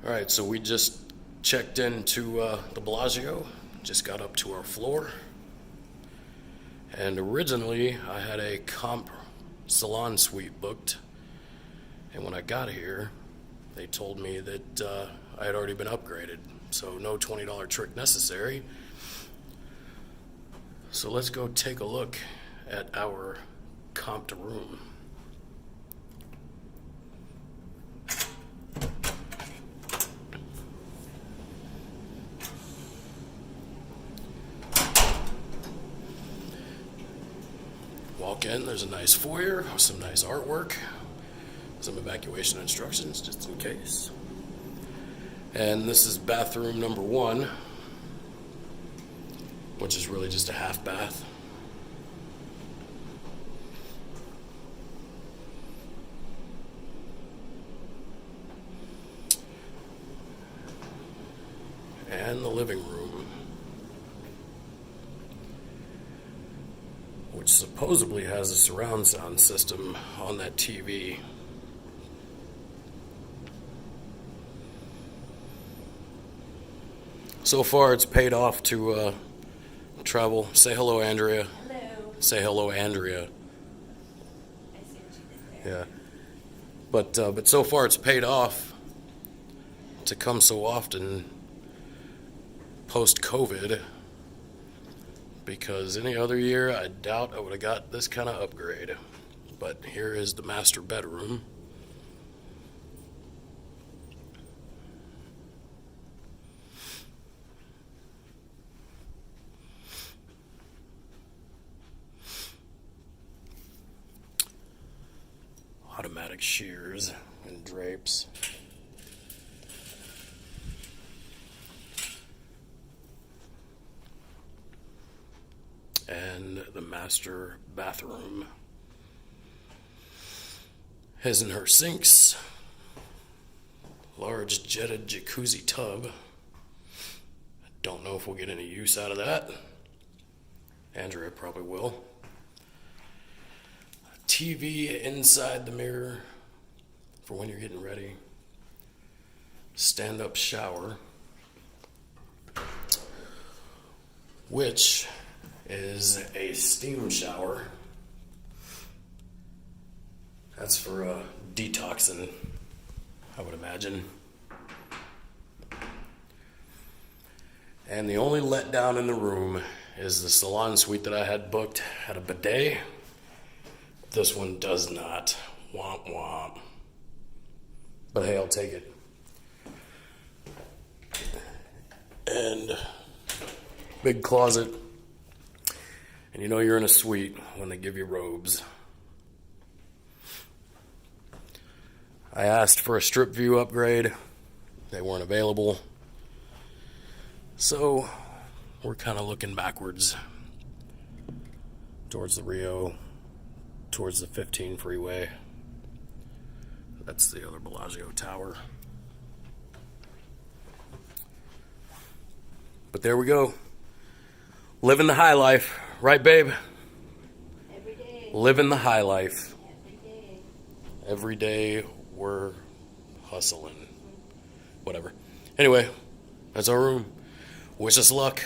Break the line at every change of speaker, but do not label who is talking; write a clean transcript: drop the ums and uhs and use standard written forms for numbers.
Alright, so we just checked into the Bellagio, just got up to our floor, and originally I had a comp salon suite booked, and when I got here they told me that I had already been upgraded, so no $20 trick necessary. So let's go take a look at our comped room. Walk in, there's a nice foyer with some nice artwork, some evacuation instructions just in case. And this is bathroom number 1, which is really just a half bath. And the living room, which supposedly has a surround sound system on that TV. So far it's paid off to travel. Say hello, Andrea.
Hello.
Say hello, Andrea.
I see what you did there.
Yeah. But so far it's paid off to come so often post-COVID, because any other year I doubt I would have got this kind of upgrade. But here is the master bedroom. Automatic shears and drapes. And the master bathroom. His and her sinks. Large jetted jacuzzi tub. I don't know if we'll get any use out of that. Andrea probably will. TV inside the mirror for when you're getting ready. Stand-up shower, which is a steam shower. That's for detoxing, I would imagine. And the only letdown in the room is the salon suite that I had booked had a bidet. This one does not. Womp womp. But hey, I'll take it. And big closet. And you know you're in a suite when they give you robes. I asked for a strip view upgrade. They weren't available. So we're kind of looking backwards towards the Rio, towards the 15 freeway. That's the other Bellagio tower. But there we go. Living the high life. Right, babe?
Every day.
Living the high life.
Every day.
Every day we're hustling. Whatever. Anyway, that's our room. Wish us luck.